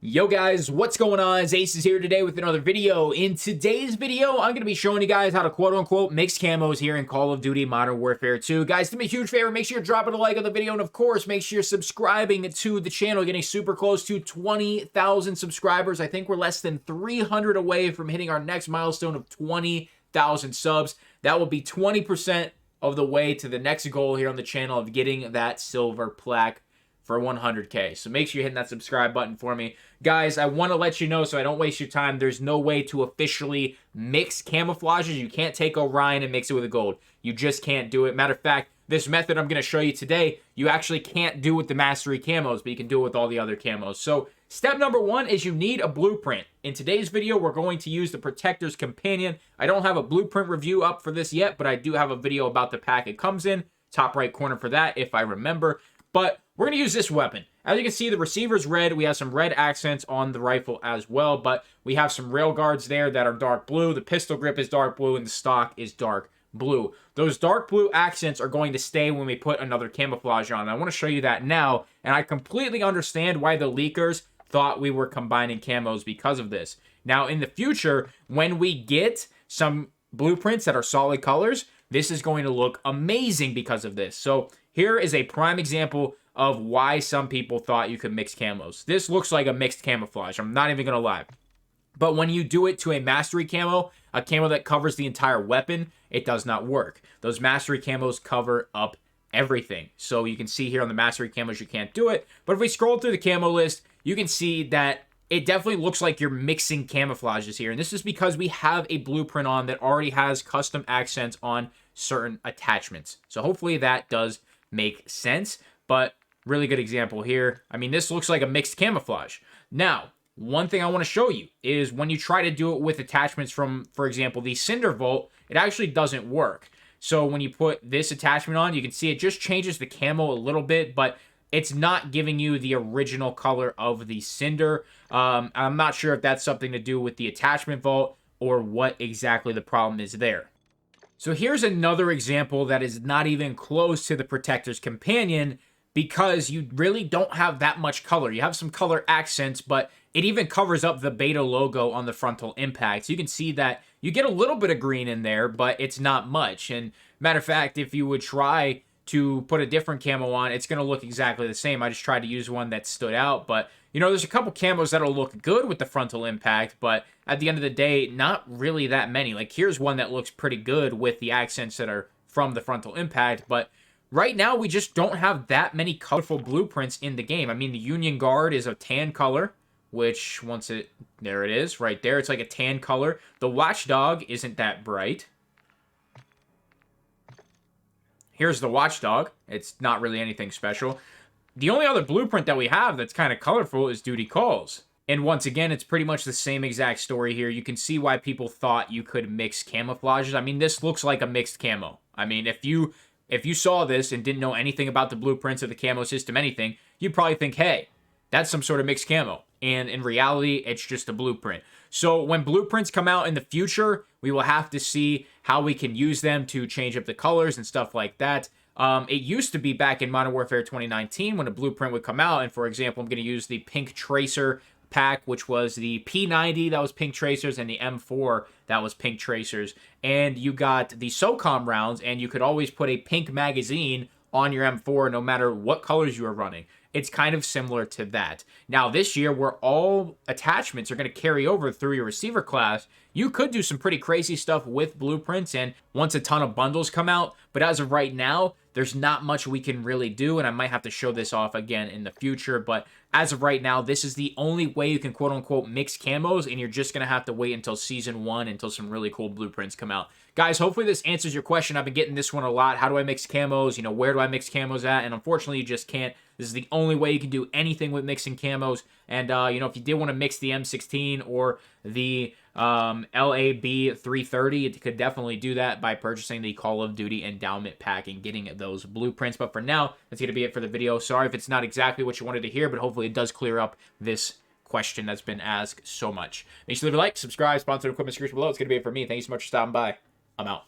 Yo guys, what's going on? Acez here today with another video. In today's video, I'm going to be showing you guys how to quote-unquote mix camos here in Call of Duty Modern Warfare 2. Guys, do me a huge favor, make sure you're dropping a like on the video, and of course, make sure you're subscribing to the channel, getting super close to 20,000 subscribers. I think we're less than 300 away from hitting our next milestone of 20,000 subs. That will be 20% of the way to the next goal here on the channel of getting that silver plaque for 100K. So make sure you're hitting that subscribe button for me. Guys, I want to let you know so I don't waste your time, there's no way to officially mix camouflages. You can't take Orion and mix it with a gold. You just can't do it. Matter of fact, this method I'm going to show you today, you actually can't do with the Mastery camos, but you can do it with all the other camos. So step number one is you need a blueprint. In today's video, we're going to use the Protector's Companion. I don't have a blueprint review up for this yet, but I do have a video about the pack it comes in. Top right corner for that, if I remember. But we're going to use this weapon. As you can see, the receiver's red. We have some red accents on the rifle as well, but we have some rail guards there that are dark blue. The pistol grip is dark blue, and the stock is dark blue. Those dark blue accents are going to stay when we put another camouflage on. I want to show you that now, and I completely understand why the leakers thought we were combining camos because of this. Now, in the future, when we get some blueprints that are solid colors, this is going to look amazing because of this. So here is a prime example of why some people thought you could mix camos. This looks like a mixed camouflage. I'm not even going to lie. But when you do it to a Mastery camo, a camo that covers the entire weapon, it does not work. Those Mastery camos cover up everything. So you can see here on the Mastery camos, you can't do it. But if we scroll through the camo list, you can see that it definitely looks like you're mixing camouflages here. And this is because we have a blueprint on that already has custom accents on certain attachments. So hopefully that does make sense. But really good example here. I mean, this looks like a mixed camouflage. Now, one thing I want to show you is when you try to do it with attachments from, for example, the Cinder Vault, it actually doesn't work. So when you put this attachment on, you can see it just changes the camo a little bit, but it's not giving you the original color of the Cinder. I'm not sure if that's something to do with the attachment vault or what exactly the problem is there. So here's another example that is not even close to the Protector's Companion because you really don't have that much color. You have some color accents, but it even covers up the beta logo on the frontal impact. So you can see that you get a little bit of green in there, but it's not much. And matter of fact, if you would try to put a different camo on, it's going to look exactly the same. I just tried to use one that stood out, but you know, there's a couple camos that'll look good with the frontal impact, but at the end of the day, not really that many. Like here's one that looks pretty good with the accents that are from the frontal impact, but right now we just don't have that many colorful blueprints in the game. I mean, the Union Guard is a tan color, which there it is right there. It's like a tan color. The Watchdog isn't that bright. Here's the Watchdog. It's not really anything special. The only other blueprint that we have that's kind of colorful is Duty Calls. And once again, it's pretty much the same exact story here. You can see why people thought you could mix camouflages. I mean, this looks like a mixed camo. I mean, if you saw this and didn't know anything about the blueprints of the camo system, anything, you'd probably think, hey, that's some sort of mixed camo. And in reality, it's just a blueprint. So when blueprints come out in the future, we will have to see how we can use them to change up the colors and stuff like that. It used to be back in Modern Warfare 2019 when a blueprint would come out. And for example, I'm going to use the Pink Tracer pack, which was the P90 that was Pink Tracers and the M4 that was Pink Tracers. And you got the SOCOM rounds, and you could always put a pink magazine on your M4 no matter what colors you were running. It's kind of similar to that. Now, this year, where all attachments are going to carry over through your receiver class, you could do some pretty crazy stuff with blueprints and once a ton of bundles come out. But as of right now, there's not much we can really do, and I might have to show this off again in the future. But as of right now, this is the only way you can quote-unquote mix camos, and you're just going to have to wait until Season 1 until some really cool blueprints come out. Guys, hopefully this answers your question. I've been getting this one a lot. How do I mix camos? You know, where do I mix camos at? And unfortunately, you just can't. This is the only way you can do anything with mixing camos. And, you know, if you did want to mix the M16 or the LAB 330, you could definitely do that by purchasing the Call of Duty Endowment Pack and getting those blueprints. But for now, that's going to be it for the video. Sorry if it's not exactly what you wanted to hear, but hopefully it does clear up this question that's been asked so much. Make sure to leave a like, subscribe, sponsor equipment description below. It's going to be it for me. Thank you so much for stopping by. I'm out.